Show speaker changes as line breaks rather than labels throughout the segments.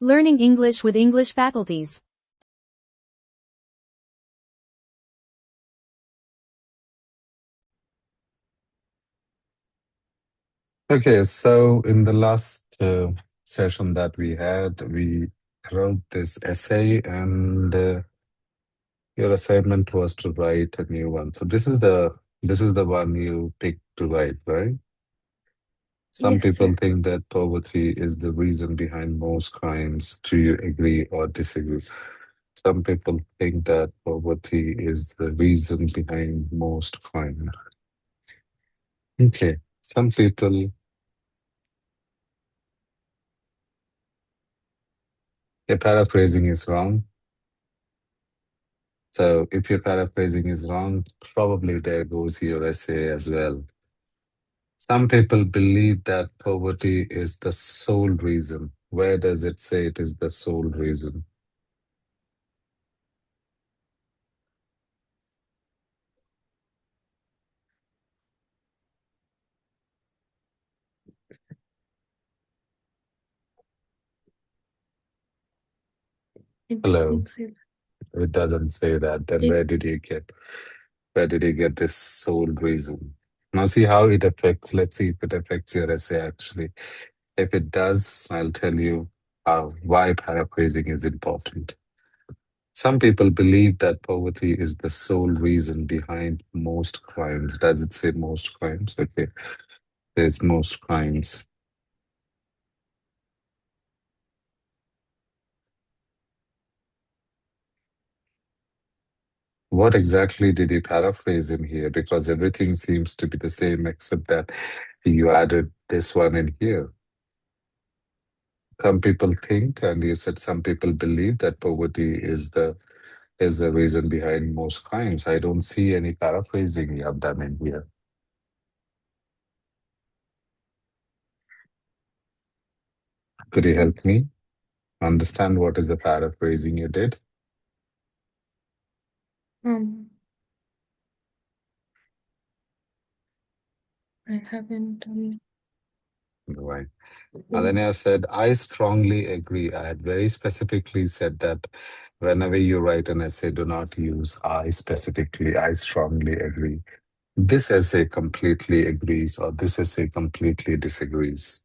Learning English with English Faculties.
Okay, so in the last session that we had, we wrote this essay, and your assignment was to write a new one. So this is the one you picked to write, right? Some
Yes,
people
sir.
think that poverty is the reason behind most crimes. Do you agree or disagree? Some people think that poverty is the reason behind most crime. Okay, some people, your paraphrasing is wrong. So if your paraphrasing is wrong, probably there goes your essay as well. Some people believe that poverty is the sole reason. Where does it say it is the sole reason?
It
Hello.
doesn't say
It doesn't say that. Then
that.
where did you get this sole reason? Now see how it affects. Let's see if it affects your essay actually. If it does, I'll tell you why paraphrasing is important. Some people believe that poverty is the sole reason behind most crimes. Does it say most crimes? Okay, there's most crimes. What exactly did you paraphrase in here? Because everything seems to be the same except that you added this one in here. Some people think, and you said some people believe that poverty is the reason behind most crimes. I don't see any paraphrasing you have done in here. Could you help me understand what is the paraphrasing you did?
Um, I haven't done.
Right. And then I said, I strongly agree. I had very specifically said that whenever you write an essay, do not use I specifically. I strongly agree. This essay completely agrees, or this essay completely disagrees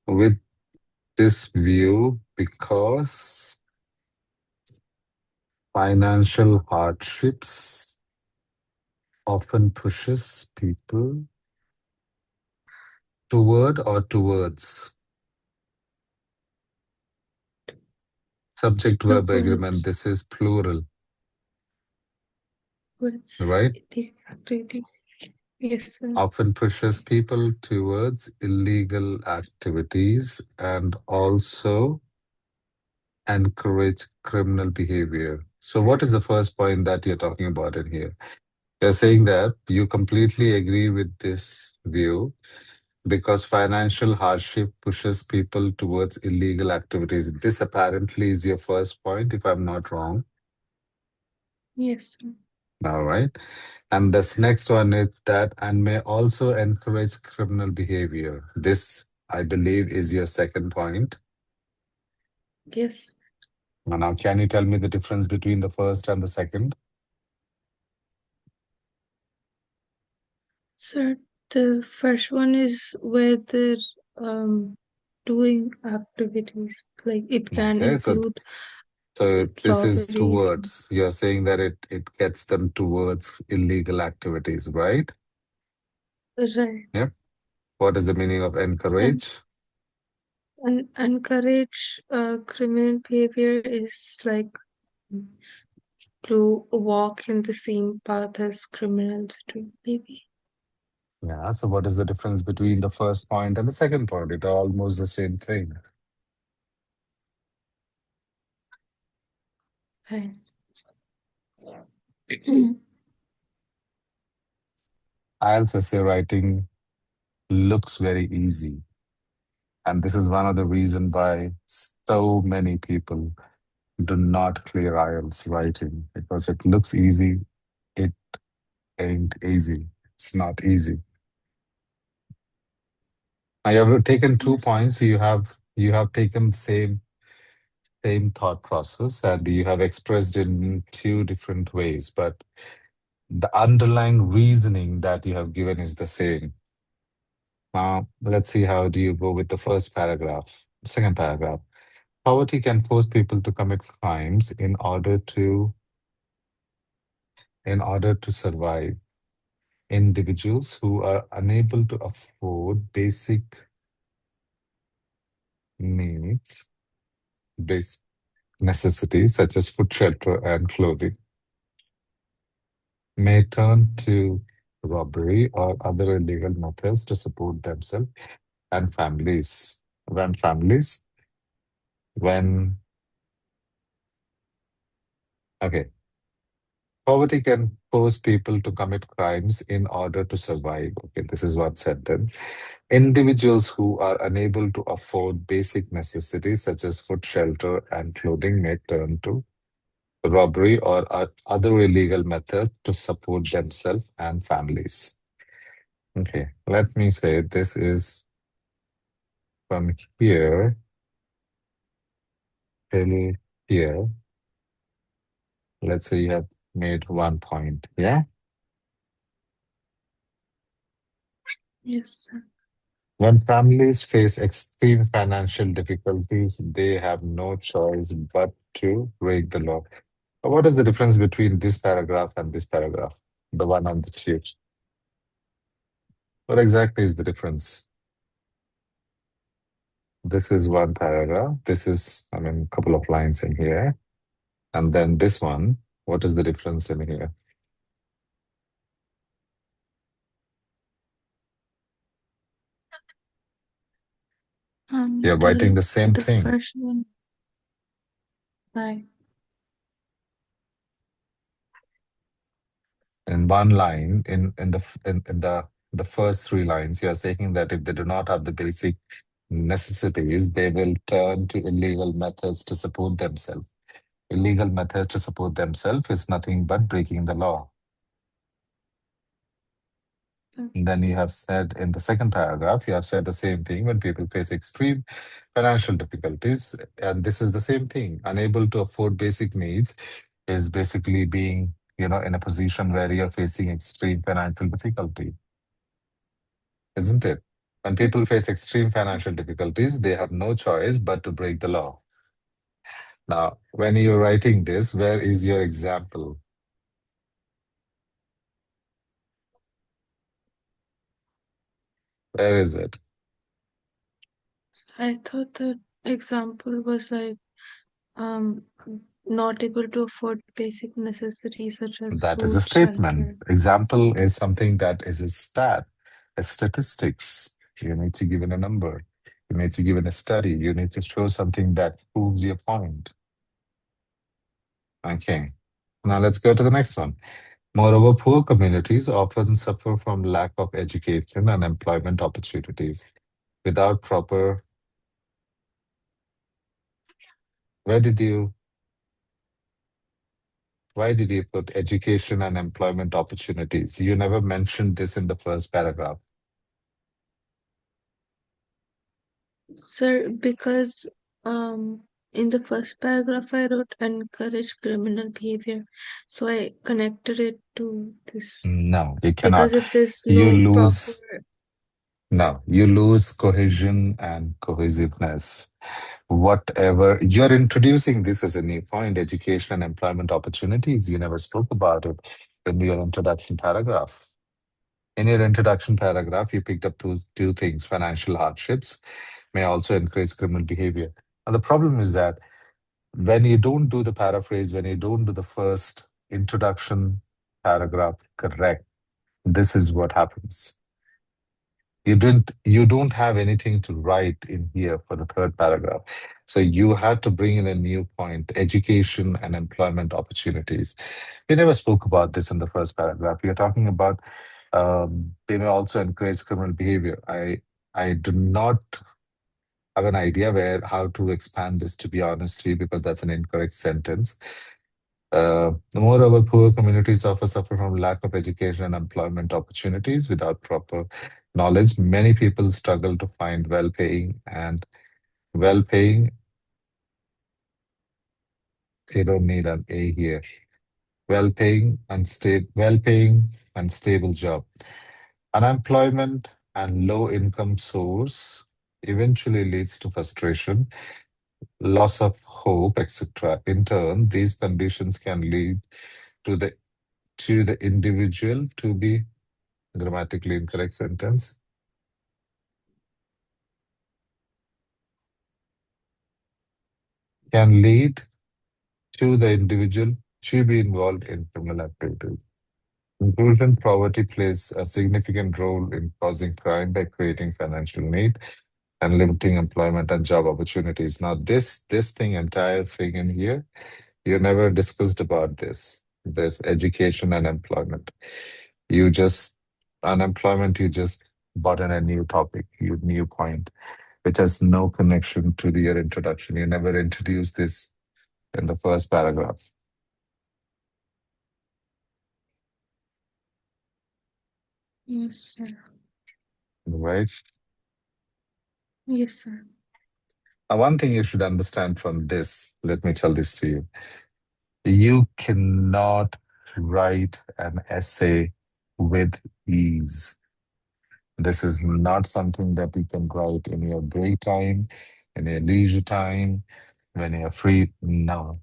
with this view because financial hardships often pushes people toward or towards subject verb agreement.
Towards.
This is plural,
Towards
right?
the activity. Yes, sir.
Often pushes people towards illegal activities and also encourage criminal behavior. So, what is the first point that you're talking about in here? You're saying that you completely agree with this view because financial hardship pushes people towards illegal activities. This apparently is your first point, if I'm not wrong.
Yes, sir.
All right. And this next one is that and may also encourage criminal behavior. This, I believe, is your second point.
Yes,
Now, can you tell me the difference between the first and the second?
sir. The first one is where they're um doing activities. Like it can
Okay, so
include
this is
robberies.
towards. You're saying that it gets them towards illegal activities, right?
Right.
Yep. What is the meaning of
And
encourage?
encourage criminal behavior is like to walk in the same path as criminals do, maybe.
Yeah. So what is the difference between the first point and the second point? It's almost the same thing.
Right.
IELTS essay writing looks very easy. And this is one of the reasons why so many people do not clear IELTS writing because it looks easy. It ain't easy. It's not easy. Now you have taken 2
Yes.
points. You have You have taken same thought process and you have expressed in two different ways, but the underlying reasoning that you have given is the same. Now, let's see how do you go with the first paragraph, second paragraph. Poverty can force people to commit crimes in order to survive. Individuals who are unable to afford needs, basic necessities such as food, shelter, and clothing may turn to robbery or other illegal methods to support themselves and families. When okay, poverty can force people to commit crimes in order to survive. Okay, this is one sentence. Individuals who are unable to afford basic necessities such as food, shelter, and clothing may turn to robbery or other illegal methods to support themselves and families. Okay, let me say this is from here till here. Let's say you have made 1 point. Yeah.
Yes, sir.
When families face extreme financial difficulties, they have no choice but to break the law. What is the difference between this paragraph and this paragraph? The one on the sheet. What exactly is the difference? This is one paragraph. This is, I mean, a couple of lines in here. And then this one, what is the difference in here? You're writing the same
The
thing
first one, like,
in one line. In the first three lines, you are saying that if they do not have the basic necessities, they will turn to illegal methods to support themselves. Illegal methods to support themselves is nothing but breaking the law. And then you have said in the second paragraph, you have said the same thing when people face extreme financial difficulties. And this is the same thing. Unable to afford basic needs is basically being, in a position where you're facing extreme financial difficulty, isn't it? When people
yes,
face extreme financial difficulties, they have no choice but to break the law. Now, when you're writing this, where is your example? Where is it?
I thought the example was like um not able to afford basic necessities such as
That is
food,
a statement.
shelter.
Example is something that is a stat, a statistics. You need to give in a number. You need to give in a study. You need to show something that proves your point. Okay. Now let's go to the next one. Moreover, poor communities often suffer from lack of education and employment opportunities. Without proper, where did you, why did you put education and employment opportunities? You never mentioned this in the first paragraph.
Sir, because in the first paragraph I wrote encourage criminal behavior. So I connected it to this
No, you
because
cannot.
if there's
You
no proper
lose, no, you lose cohesion and cohesiveness. Whatever you're introducing this as a new point, education and employment opportunities, you never spoke about it in your introduction paragraph. In your introduction paragraph, you picked up two things: financial hardships may also encourage criminal behavior. Now, the problem is that when you don't do the paraphrase, when you don't do the first introduction paragraph correct, this is what happens. You don't have anything to write in here for the third paragraph. So you had to bring in a new point: education and employment opportunities. We never spoke about this in the first paragraph. We are talking about they may also encourage criminal behavior. I do not have an idea where how to expand this, to be honest to you, because that's an incorrect sentence. Moreover, poor communities often suffer from lack of education and employment opportunities. Without proper knowledge, many people struggle to find well-paying and Well-paying, you don't need an A here. Well-paying and stable job. Unemployment and low income source eventually leads to frustration, loss of hope, etc. In turn, these conditions can lead to the individual to be grammatically incorrect sentence, can lead to the individual to be involved in criminal activity. Inclusion poverty plays a significant role in causing crime by creating financial need and limiting employment and job opportunities. Now, this thing, entire thing in here, you never discussed about this. This education and employment. You just unemployment. You just brought in a new topic, you new point, which has no connection to your introduction. You never introduced this in the first paragraph,
Yes, sir.
right?
Yes, sir.
Now, one thing you should understand from this, let me tell this to you. You cannot write an essay with ease. This is not something that you can write in your break time, in your leisure time, when you're free. No.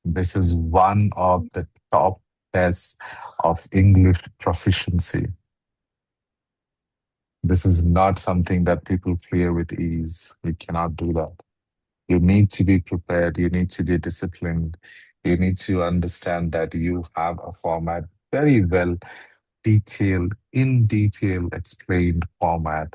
This is one of the top tests of English proficiency. This is not something that people clear with ease. You cannot do that. You need to be prepared. You need to be disciplined. You need to understand that you have a format very well detailed, in detail explained format.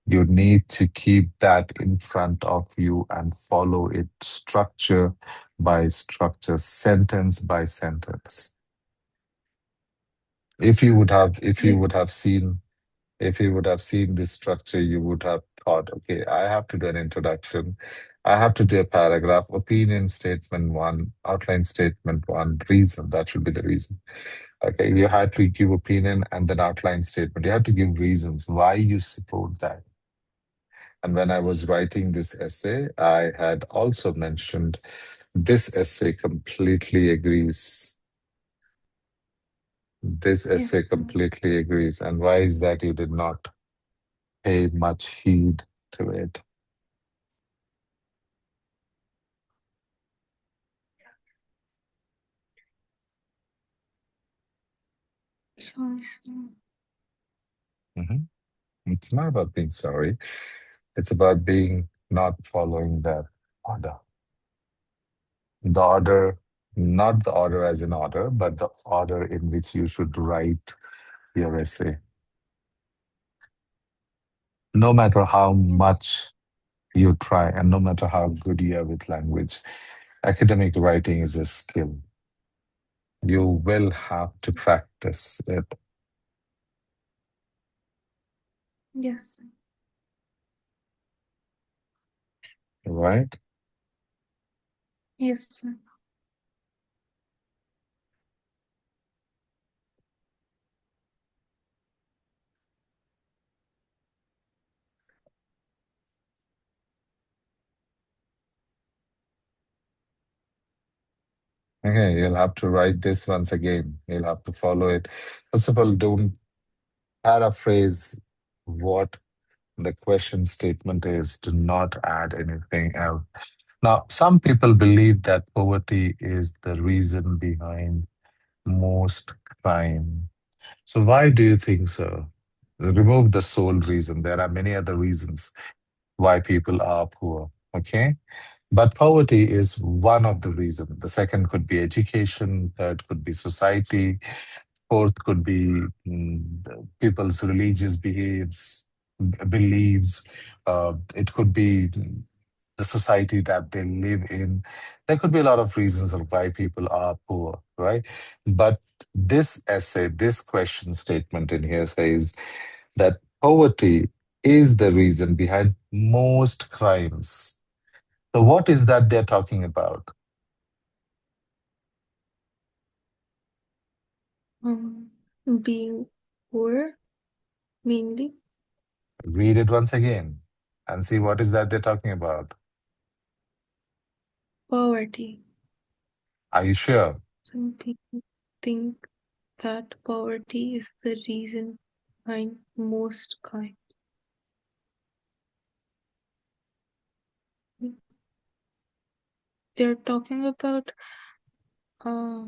You need to keep that in front of you and follow it structure by structure, sentence by sentence. If you would
Yes.
have seen if you would have seen this structure, you would have thought, okay, I have to do an introduction. I have to do a paragraph, opinion statement one, outline statement one, reason. That should be the reason. Okay, you had to give opinion and then outline statement. You have to give reasons why you support that. And when I was writing this essay, I had also mentioned this essay completely agrees. This essay
Yes, sir.
completely agrees. And why is that you did not pay much heed to it?
Sure, sir.
Mhm. It's not about being sorry. It's about being not following that order. The order, not the order as in order, but the order in which you should write your essay. No matter how
Yes.
much you try and no matter how good you are with language, academic writing is a skill. You will have to practice it,
Yes, sir.
right?
Yes, sir.
Okay, you'll have to write this once again. You'll have to follow it. First of all, don't paraphrase what the question statement is. Do not add anything else. Now, some people believe that poverty is the reason behind most crime. So, why do you think so? Remove the sole reason. There are many other reasons why people are poor. Okay. But poverty is one of the reasons. The second could be education, third could be society, fourth could be people's religious beliefs. It could be the society that they live in. There could be a lot of reasons of why people are poor, right? But this essay, this question statement in here says that poverty is the reason behind most crimes. So, what is that they're talking about?
Um, being poor, mainly.
Read it once again and see what is that they're talking about.
Poverty.
Are you sure?
Some people think that poverty is the reason behind most crime. They're talking about uh,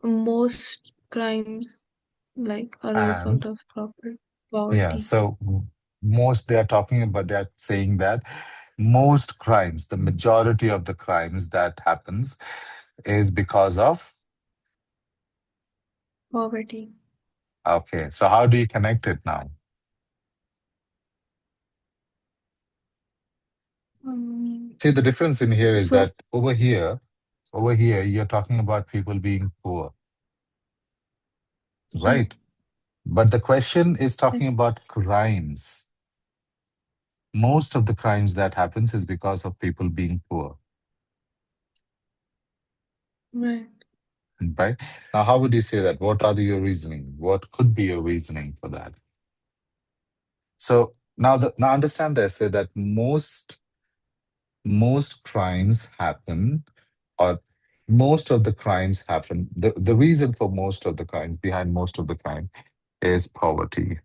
most crimes like are a result
And
of proper
yeah,
poverty.
so most they are talking about, they're saying that most crimes, the majority of the crimes that happens is because of.
Poverty.
Okay, so how do you connect it now?
Um,
See, the difference in here is
so
that over here, you're talking about people being poor,
yeah,
right? But the question is
yeah,
talking about crimes. Most of the crimes that happens is because of people being poor,
right.
right? Now, how would you say that? What are your reasoning? What could be your reasoning for that? So now understand this, say that most crimes happen, or most of the crimes happen. The reason for most of the crimes, behind most of the crime, is poverty.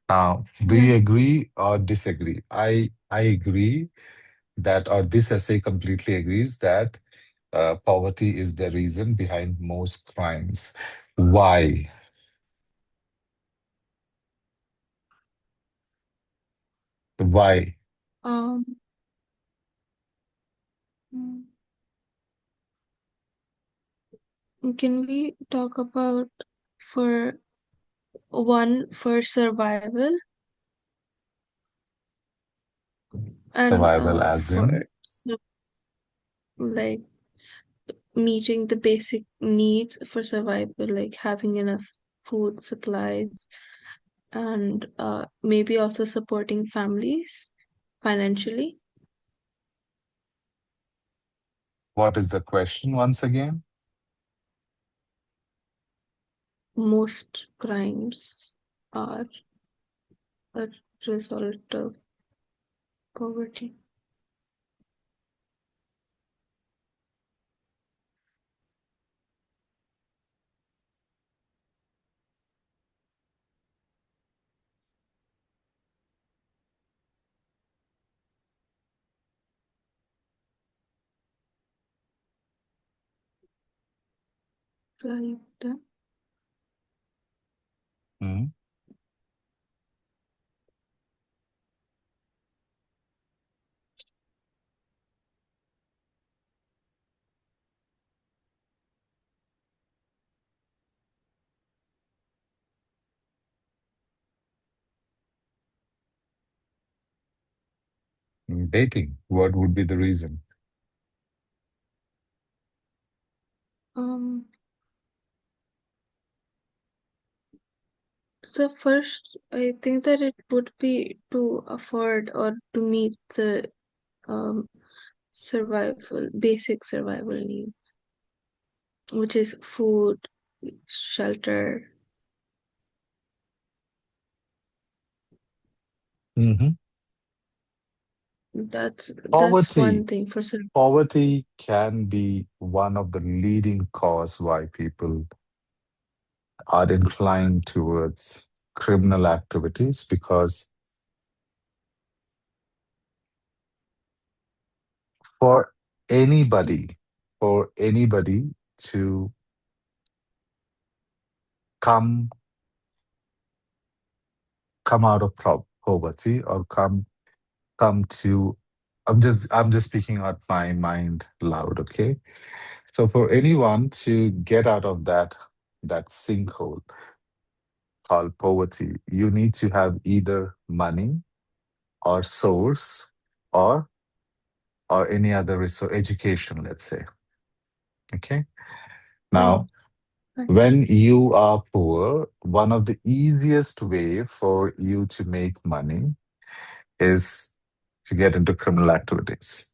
Now, do you
Right.
agree or disagree? I agree that, or this essay completely agrees that poverty is the reason behind most crimes. Why? Why?
Um, mm, can we talk about for one for survival and
Survival as in
like meeting the basic needs for survival, like having enough food supplies and maybe also supporting families financially.
what is the question once again?
Most crimes are a result of poverty. Like that.
Hmm? Dating. What would be the reason?
Um, so first, I think that it would be to afford or to meet the um, basic survival needs, which is food, shelter.
Mhm.
That's one
Poverty.
thing for survival.
Poverty can be one of the leading cause why people are inclined towards criminal activities, because for anybody, for anybody to come come out of poverty, or come to, I'm just speaking out my mind loud, okay? So for anyone to get out of that sinkhole called poverty, you need to have either money or source, or any other resource, education, let's say. Okay.
Yeah,
Now, when you are poor, one of the easiest way for you to make money is to get into criminal activities,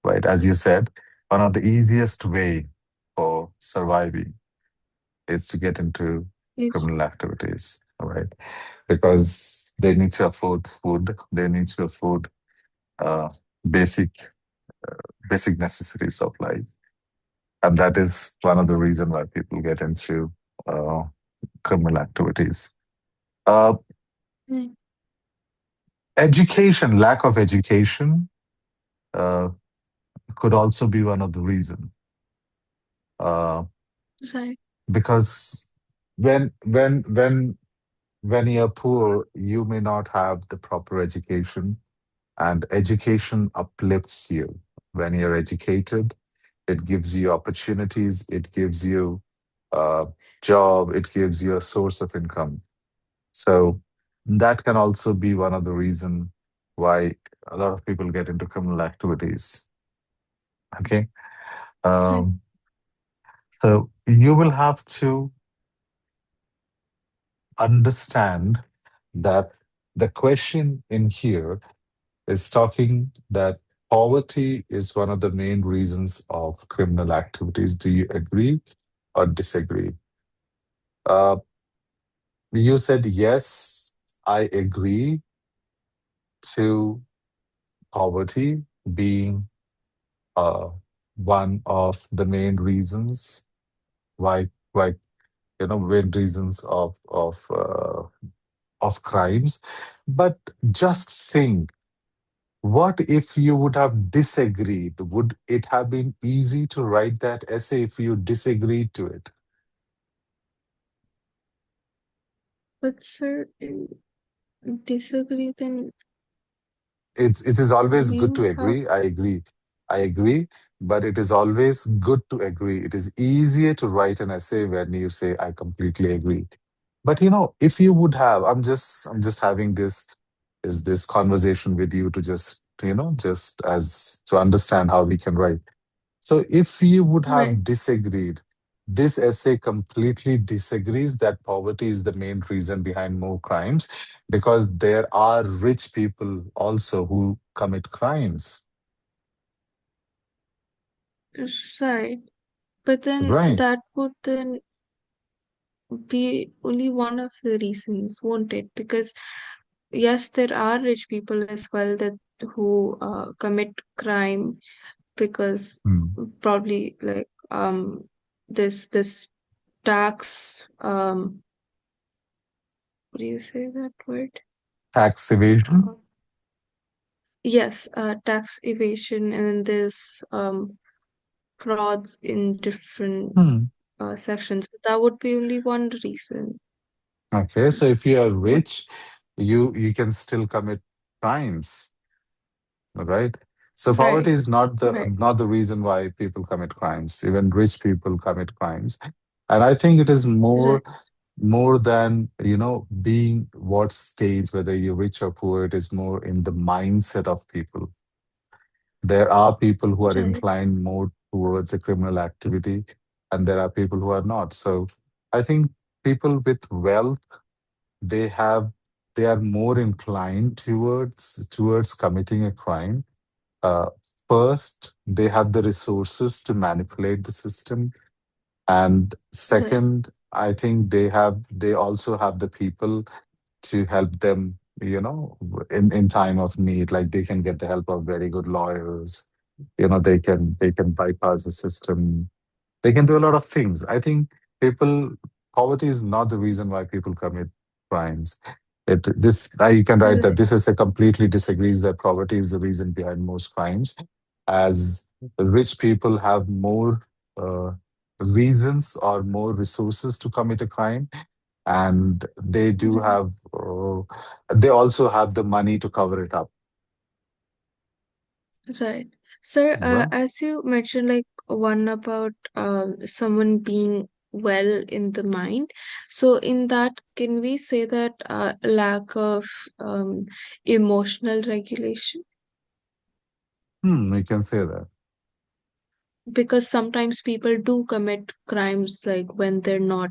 right? As you said, one of the easiest way for surviving is to get into
it's
criminal activities, all right? Because they need to afford food, they need to afford basic basic necessities of life, and that is one of the reason why people get into uh, criminal activities. Uh,
Mm,
Education, lack of education, uh, could also be one of the reason, uh,
right,
because when you're poor, you may not have the proper education, and education uplifts you. When you're educated, it gives you opportunities, it gives you a job, it gives you a source of income. So that can also be one of the reason why a lot of people get into criminal activities. Okay.
right.
Um, so you will have to understand that the question in here is talking that poverty is one of the main reasons of criminal activities. Do you agree or disagree? Uh, you said yes, I agree to poverty being uh, one of the main reasons why main reasons of crimes. But just think, what if you would have disagreed? Would it have been easy to write that essay if you disagreed to it?
But sir, disagree, then
It is always good
we
to
have,
agree. I agree. I agree. But it is always good to agree. It is easier to write an essay when you say, I completely agree. But if you would have, I'm just having this conversation with you to just as to understand how we can write. So if you would
right,
have disagreed, this essay completely disagrees that poverty is the main reason behind more crimes, because there are rich people also who commit crimes,
right. But then
right?
that would then be only one of the reasons, won't it? Because yes, there are rich people as well that who commit crime because
Hmm.
probably like this tax what do you say that word?
Tax evasion.
Uh, yes, tax evasion, and then there's frauds in different
Hmm.
sections. But that would be only one reason.
Okay, so if you are
What?
rich, you can still commit crimes, right? So poverty
Right,
is not the
right,
not the reason why people commit crimes. Even rich people commit crimes, and I think it is more
right,
more than being what stage, whether you're rich or poor. It is more in the mindset of people. There are people who are
right,
inclined more towards a criminal activity, and there are people who are not. So I think people with wealth, they have they are more inclined towards committing a crime. uh, First, they have the resources to manipulate the system, and
right,
second, I think they also have the people to help them, in time of need. Like, they can get the help of very good lawyers. They can bypass the system. They can do a lot of things. I think people poverty is not the reason why people commit crimes. You can write that
right,
this is a completely disagrees that poverty is the reason behind most crimes, as rich people have more uh, reasons or more resources to commit a crime, and
right.
they also have the money to cover it up,
Right. Sir,
right?
as you mentioned, like one about someone being well in the mind. So, in that, can we say that lack of um, emotional regulation?
We can say that.
Because sometimes people do commit crimes like when they're not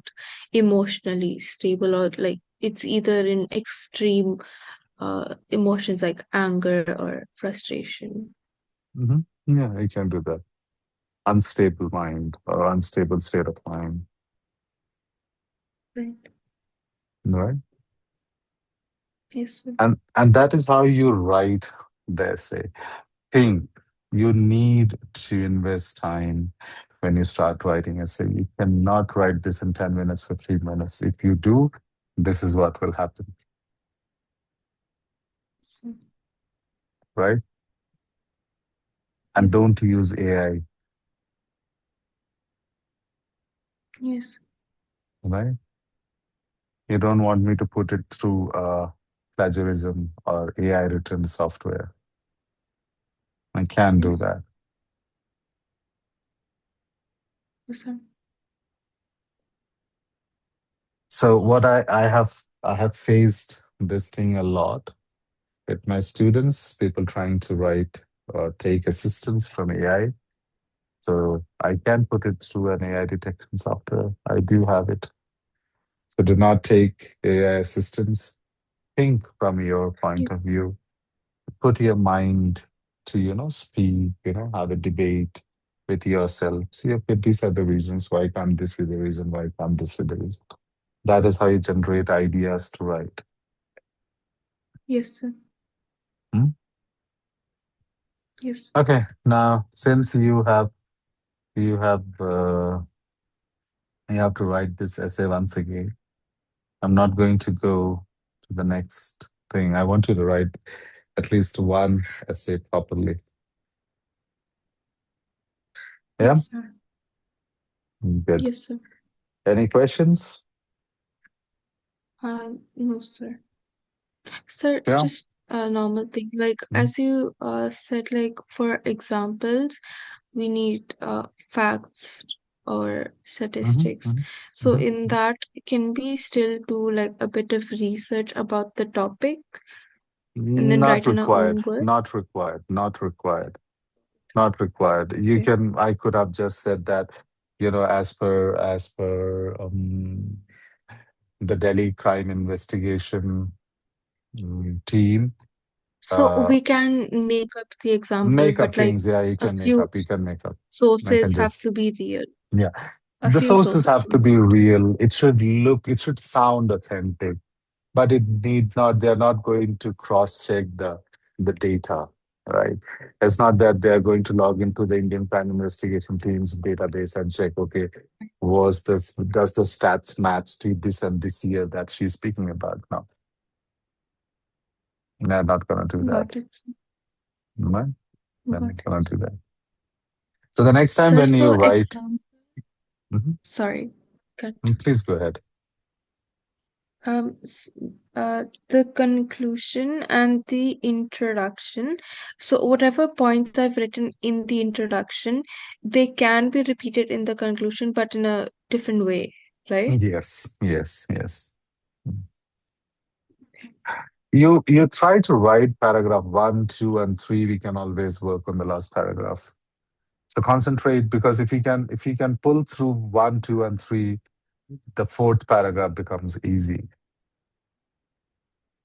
emotionally stable, or like it's either in extreme emotions like anger or frustration.
hmm Yeah, you can do that. Unstable mind or unstable state of mind,
Right.
right?
Yes, sir.
And that is how you write the essay. think you need to invest time when you start writing essay. You cannot write this in 10 minutes, 15 minutes. If you do, this is what will happen,
So,
right? And
yes,
don't use AI,
yes,
right? You don't want me to put it through plagiarism or AI written software. I can't do
yes,
that.
yes, sir.
So what I have faced this thing a lot with my students, people trying to write or take assistance from AI. So I can put it through an AI detection software. I do have it. So do not take AI assistance. Think from your point of
Yes,
view. Put your mind to, speak, have a debate with yourself. See, okay, these are the reasons. Why can't this be the reason? Why can't this be the reason? That is how you generate ideas to write.
yes, sir.
Hmm?
Yes,
Okay, now since you have to write this essay once again, I'm not going to go to the next thing. I want you to write at least one essay properly. Yeah,
yes, sir.
good.
Yes, sir.
Any questions?
No, sir. Sir,
Yeah.
just a normal thing. Like
Mhm,
as you said, like for examples, we need facts or
mhm,
statistics.
mhm,
So
mhm.
in that, can we still do like a bit of research about the topic and then
Not
write in our
required.
own words?
Not required. Not required. Not required. You
Okay.
can. I could have just said that, as per the Delhi crime investigation team.
So
Uh,
we can make up the example,
make up
but like
things. Yeah, you
a
can make
few
up. You can make up. I can
sources have
just
to be real.
yeah.
A
The
few
sources
sources.
have to be real. It should look. It should sound authentic, but it needs not. They're not going to cross check the data, right? It's not that they're going to log into the Indian crime investigation team's database and check. Okay, does the stats match to this and this year that she's speaking about? No, they're not going to do that.
Got it, sir.
Right? They're not
Got
going
it.
to do that. So the next time
Sir,
when you
so
write,
exam.
Mhm.
Sorry. Cut.
Please go ahead.
Um, s- the conclusion and the introduction. So, whatever points I've written in the introduction, they can be repeated in the conclusion, but in a different way, right?
Yes, yes, yes. You try to write paragraph one, two, and three. We can always work on the last paragraph. So concentrate because if you can pull through one, two, and three, the fourth paragraph becomes easy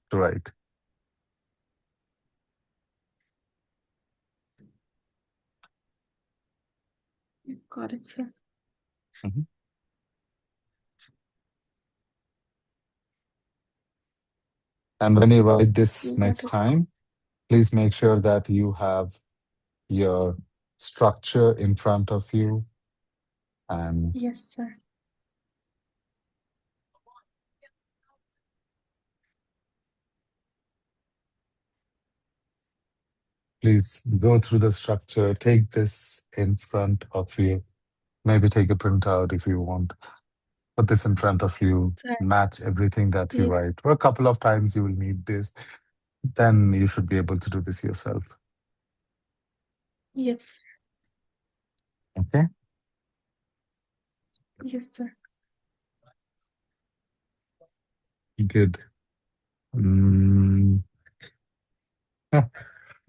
to write.
Got it, sir.
Mhm. And when you write this
Got
next
it.
time, please make sure that you have your structure in front of you, and
Yes, sir.
please go through the structure. Take this in front of you. Maybe take a printout if you want. Put this in front of you.
Sir.
Match everything that you
Yes,
write. For a couple of times, you will need this. Then you should be able to do this yourself.
yes,
Okay.
yes, sir.
Good. Mm, yeah,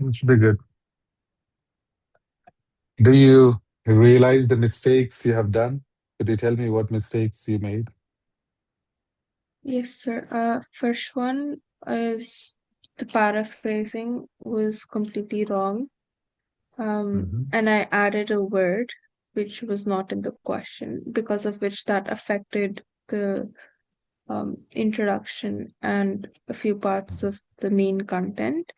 it should be good. Do you realize the mistakes you have done? Could you tell me what mistakes you made?
Yes, sir. First one is the paraphrasing was completely wrong.
Hmm.
And I added a word which was not in the question, because of which that affected the introduction and a few parts of the main content.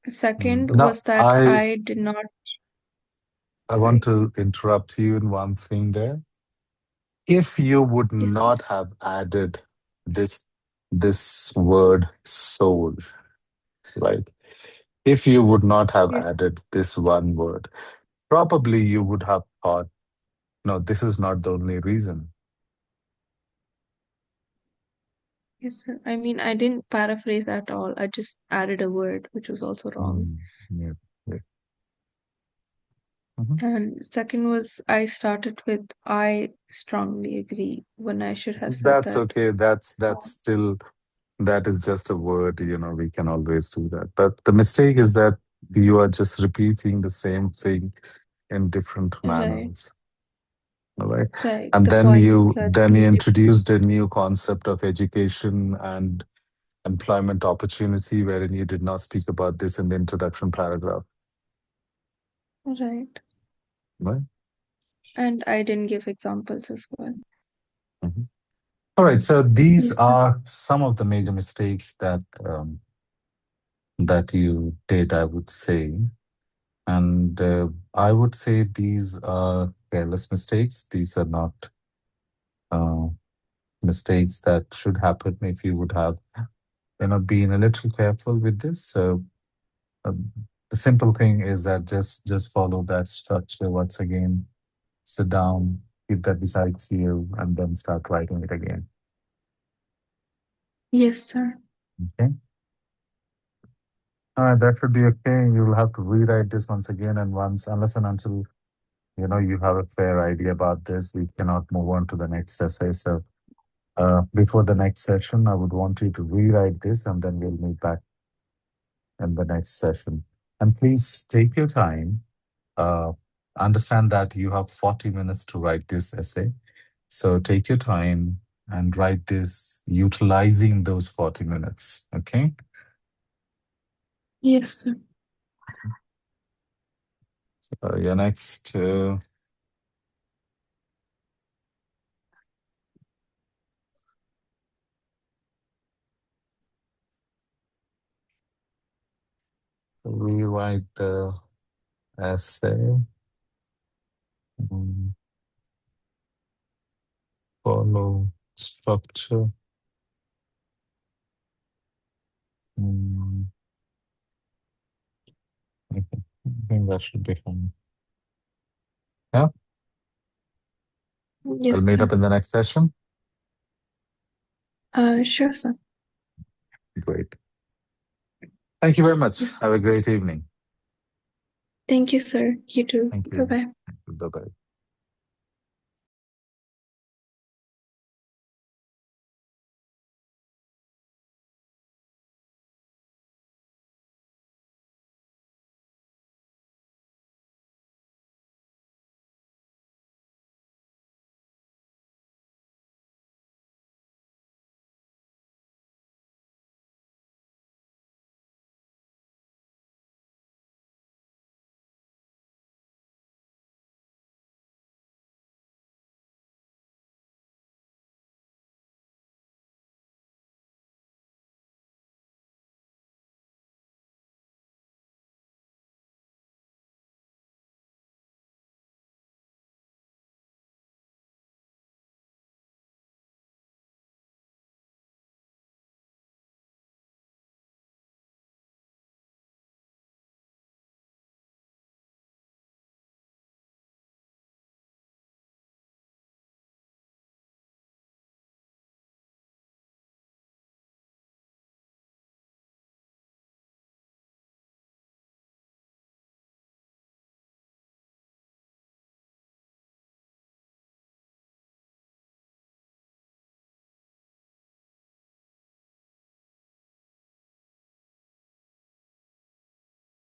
Second
Now,
was that I did not,
I want
sorry,
to interrupt you in one thing there. If you would
yes, sir.
not have added this this word soul, right? If you would not have
Yes,
added this one word, probably you would have thought, no, this is not the only reason.
yes, sir. I mean, I didn't paraphrase at all. I just added a word, which was also wrong.
Yeah. Yeah. Mhm.
And second was I started with I strongly agree when I should have said
That's
that.
okay. That's
Um,
still that is just a word, we can always do that. But the mistake is that you are just repeating the same thing in different
right,
manners. All right.
right.
And
The
then
points
you
are
then you
two different.
introduced a new concept of education and employment opportunity, wherein you did not speak about this in the introduction paragraph.
Right.
Right?
And I didn't give examples as well.
Mhm. All right. So these
Yes, sir.
are some of the major mistakes that you did, I would say. And I would say these are careless mistakes. These are not uh, mistakes that should happen if you would have, been a little careful with this. So the simple thing is that just follow that structure once again. Sit down, keep that beside you, and then start writing it again.
Yes, sir.
Okay. All right, that should be okay. You'll have to rewrite this once again, and once, unless and until you have a fair idea about this, we cannot move on to the next essay. So before the next session, I would want you to rewrite this, and then we'll meet back in the next session. And please take your time. Uh, Understand that you have 40 minutes to write this essay. So take your time and write this utilizing those 40 minutes. Okay.
Yes, sir.
Your next rewrite the essay. mm, Follow structure. mm, okay. I think that should be fine. Yeah. We'll
Yes,
meet
sir.
up in the next session.
Sure, sir.
Great. Thank you very much.
Yes.
Have a great evening.
Thank you, sir. You too.
Thank
Bye
you.
bye.
Bye bye.